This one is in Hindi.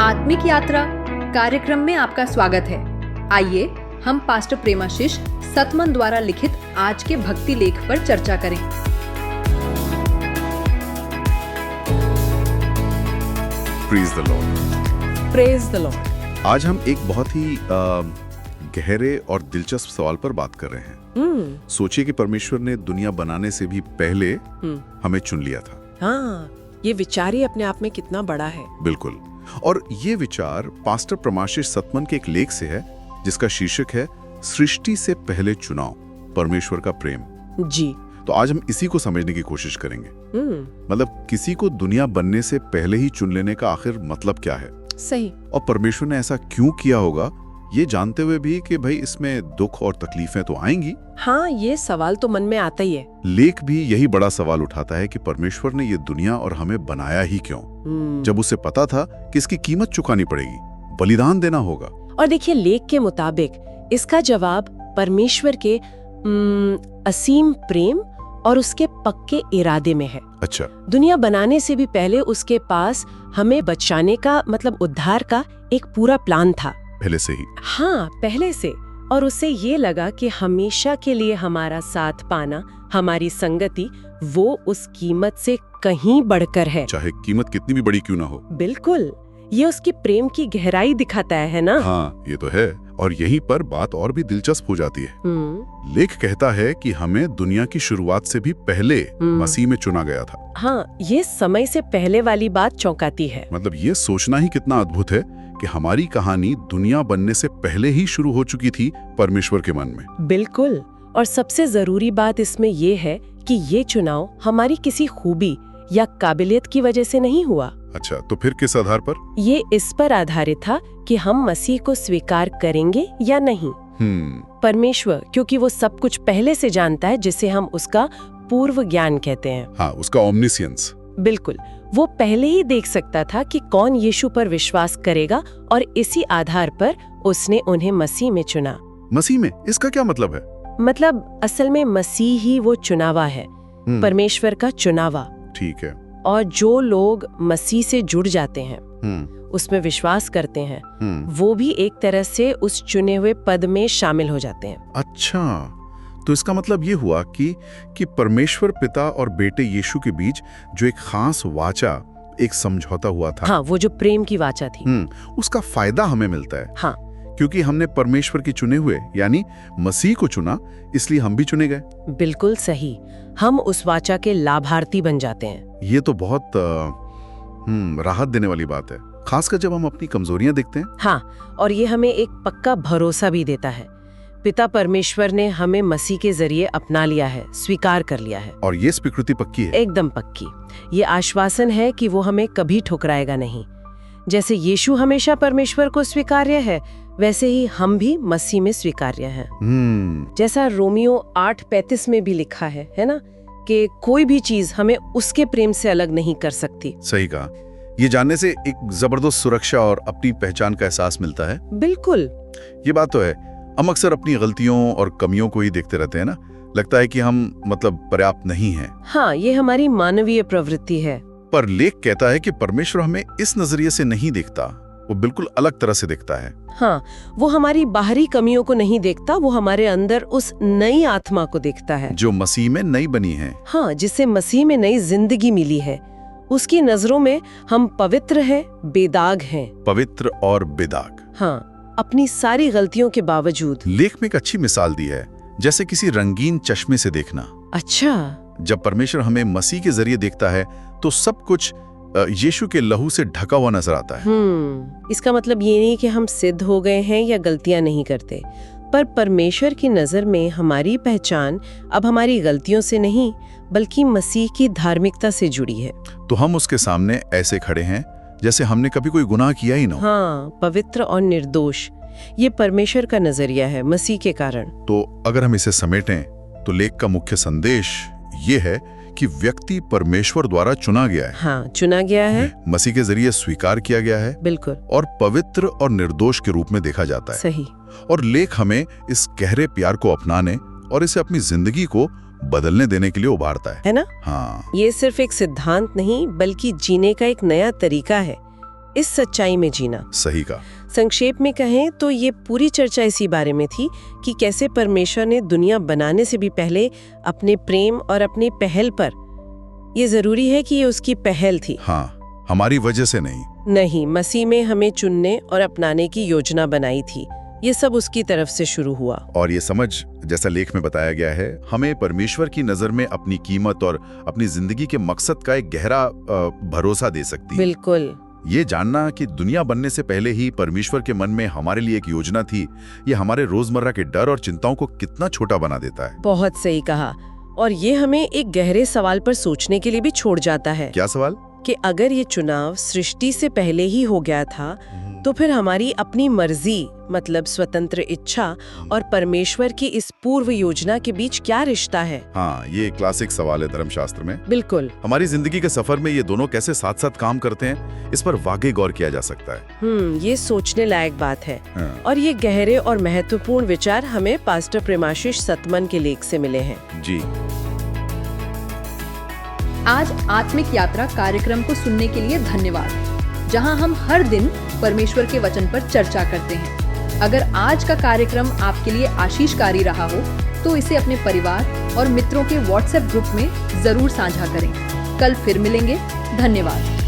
आत्मिक यात्रा कार्यक्रम में आपका स्वागत है। आइए हम पास्टर प्रेमाशीष सतमन द्वारा लिखित आज के भक्ति लेख पर चर्चा करें। Praise the Lord. Praise the Lord. आज हम एक बहुत ही गहरे और दिलचस्प सवाल पर बात कर रहे हैं। सोचिए कि परमेश्वर ने दुनिया बनाने से भी पहले हमें चुन लिया था। हाँ, ये विचार ही अपने आप में कितना बड़ा है। बिल्कुल। और ये विचार पास्टर प्रमाशीष सतमन के एक लेख से है जिसका शीर्षक है सृष्टि से पहले चुनाव, परमेश्वर का प्रेम। जी। तो आज हम इसी को समझने की कोशिश करेंगे। मतलब किसी को दुनिया बनने से पहले ही चुन लेने का आखिर मतलब क्या है, सही। और परमेश्वर ने ऐसा क्यों किया होगा, ये जानते हुए भी कि भाई इसमें दुख और तकलीफें तो आएंगी। हाँ, ये सवाल तो मन में आता ही है। लेख भी यही बड़ा सवाल उठाता है कि परमेश्वर ने ये दुनिया और हमें बनाया ही क्यों, जब उसे पता था कि इसकी कीमत चुकानी पड़ेगी, बलिदान देना होगा। और देखिए, लेख के मुताबिक इसका जवाब परमेश्वर के असीम प्रेम और उसके पक्के इरादे में है। अच्छा। दुनिया बनाने से भी पहले उसके पास हमें बचाने का, मतलब उद्धार का एक पूरा प्लान था, पहले से ही। हाँ, पहले से। और उसे ये लगा कि हमेशा के लिए हमारा साथ पाना, हमारी संगति, वो उस कीमत से कहीं बढ़कर है, चाहे कीमत कितनी भी बड़ी क्यों ना हो। बिल्कुल। ये उसकी प्रेम की गहराई दिखाता है ना। हाँ, ये तो है। और यहीं पर बात और भी दिलचस्प हो जाती है। लेख कहता है कि हमें दुनिया की शुरुआत से भी पहले मसीह में चुना गया था। हाँ, ये समय से पहले वाली बात चौंकाती है। मतलब ये सोचना ही कितना अद्भुत है कि हमारी कहानी दुनिया बनने से पहले ही शुरू हो चुकी थी परमेश्वर के मन में। बिल्कुल। और सबसे जरूरी बात इसमें ये है कि ये चुनाव हमारी किसी खूबी या काबिलियत की वजह से नहीं हुआ। अच्छा, तो फिर किस आधार पर? ये इस पर आधारित था कि हम मसीह को स्वीकार करेंगे या नहीं। परमेश्वर, क्योंकि वो सब कुछ पहले से जानता है, जिसे हम उसका पूर्व ज्ञान कहते हैं। हाँ, उसका ओमनिसियंस। बिल्कुल। वो पहले ही देख सकता था कि कौन यीशु पर विश्वास करेगा, और इसी आधार पर उसने उन्हें मसीह में चुना। मसीह में? इसका क्या मतलब है? मतलब असल में मसीह ही वो चुनावा है, परमेश्वर का चुनावा। ठीक है। और जो लोग मसीह से जुड़ जाते हैं, उसमें विश्वास करते हैं, वो भी एक तरह से उस चुने हुए पद में शामिल हो जाते हैं। अच्छा, तो इसका मतलब ये हुआ कि परमेश्वर पिता और बेटे यीशु के बीच जो एक खास वाचा, एक समझौता हुआ था। हाँ, वो जो प्रेम की वाचा थी, उसका फायदा हमें मिलता है। हाँ, क्योंकि हमने परमेश्वर के चुने हुए यानी मसीह को चुना, इसलिए हम भी चुने गए। बिल्कुल सही। हम उस वाचा के लाभार्थी बन जाते हैं। ये तो बहुत राहत देने वाली बात है, खासकर जब हम अपनी कमजोरियां देखते हैं। हाँ, और ये हमें एक पक्का भरोसा भी देता है। पिता परमेश्वर ने हमें मसीह के जरिए अपना लिया है, स्वीकार कर लिया है। और ये स्वीकृति पक्की है, एकदम पक्की। ये आश्वासन है कि वो हमें कभी ठुकराएगा नहीं। जैसे यीशु हमेशा परमेश्वर को स्वीकार्य है, वैसे ही हम भी मसीह में स्वीकार्य हैं। जैसा रोमियो 8:35 में भी लिखा है ना, कि कोई भी चीज हमें उसके प्रेम से अलग नहीं कर सकती। सही कहा। ये जानने से एक जबरदस्त सुरक्षा और अपनी पहचान का एहसास मिलता है। बिल्कुल। ये बात तो है। हम अक्सर अपनी गलतियों और कमियों को ही देखते रहते हैं ना। लगता है कि हम पर्याप्त नहीं हैं। हाँ, ये हमारी मानवीय प्रवृत्ति है। पर लेख कहता है कि परमेश्वर हमें इस नजरिए से नहीं देखता, वो बिल्कुल अलग तरह से देखता है। हाँ, वो हमारी बाहरी कमियों को नहीं देखता, वो हमारे अंदर उस नई आत्मा को देखता है जो मसीह में नई बनी है। हाँ, जिसे मसीह में नई जिंदगी मिली है। उसकी नजरों में हम पवित्र हैं, बेदाग हैं। पवित्र और बेदाग। हाँ, अपनी सारी गलतियों के बावजूद। लेख में एक अच्छी मिसाल दी है, जैसे किसी रंगीन चश्मे से देखना। अच्छा। जब परमेश्वर हमें मसीह के जरिए देखता है तो सब कुछ यीशु के लहू से ढका हुआ नजर आता है। इसका मतलब ये नहीं कि हम सिद्ध हो गए हैं या गलतियां नहीं करते, पर परमेश्वर की नजर में हमारी पहचान अब हमारी गलतियों से नहीं, बल्कि मसीह की धार्मिकता से जुड़ी है। तो हम उसके सामने ऐसे खड़े हैं जैसे हमने कभी कोई गुनाह किया ही ना हो। हाँ, पवित्र और निर्दोष। ये परमेश्वर का नजरिया है मसीह के कारण। तो अगर हम इसे समेटें तो लेख का मुख्य संदेश ये है कि व्यक्ति परमेश्वर द्वारा चुना गया है। हाँ, चुना गया है, मसीह के जरिए स्वीकार किया गया है। बिल्कुल। और पवित्र और निर्दोष के रूप में देखा जाता है। सही। और लेख हमें इस गहरे प्यार को अपनाने और इसे अपनी जिंदगी को बदलने देने के लिए उभारता है ना? हाँ। ये सिर्फ एक सिद्धांत नहीं, बल्कि जीने का एक नया तरीका है। इस सच्चाई में जीना। सही कहा। संक्षेप में कहें तो ये पूरी चर्चा इसी बारे में थी कि कैसे परमेश्वर ने दुनिया बनाने से भी पहले अपने प्रेम और अपनी पहल पर, ये जरूरी है कि ये उसकी पहल थी, हाँ, हमारी वजह से नहीं, मसीह में हमें चुनने और अपनाने की योजना बनाई थी। ये सब उसकी तरफ से शुरू हुआ। और ये समझ, जैसा लेख में बताया गया है, हमें परमेश्वर की नजर में अपनी कीमत और अपनी जिंदगी के मकसद का एक गहरा भरोसा दे सकती है। बिल्कुल। ये जानना कि दुनिया बनने से पहले ही परमेश्वर के मन में हमारे लिए एक योजना थी, ये हमारे रोजमर्रा के डर और चिंताओं को कितना छोटा बना देता है। बहुत सही कहा। और ये हमें एक गहरे सवाल पर सोचने के लिए भी छोड़ जाता है। क्या सवाल? कि अगर ये चुनाव सृष्टि से पहले ही हो गया था, तो फिर हमारी अपनी मर्जी, मतलब स्वतंत्र इच्छा, और परमेश्वर की इस पूर्व योजना के बीच क्या रिश्ता है? हाँ, ये क्लासिक सवाल है धर्मशास्त्र में। बिल्कुल। हमारी जिंदगी के सफर में ये दोनों कैसे साथ साथ काम करते हैं, इस पर वाकई गौर किया जा सकता है। ये सोचने लायक बात है। हाँ। और ये गहरे और महत्वपूर्ण विचार हमें पास्टर प्रेमाशीष सतमन के लेख से मिले हैं। जी। आज आत्मिक यात्रा कार्यक्रम को सुनने के लिए धन्यवाद, जहां हम हर दिन परमेश्वर के वचन पर चर्चा करते हैं। अगर आज का कार्यक्रम आपके लिए आशीषकारी रहा हो, तो इसे अपने परिवार और मित्रों के व्हाट्सएप ग्रुप में जरूर साझा करें। कल फिर मिलेंगे। धन्यवाद।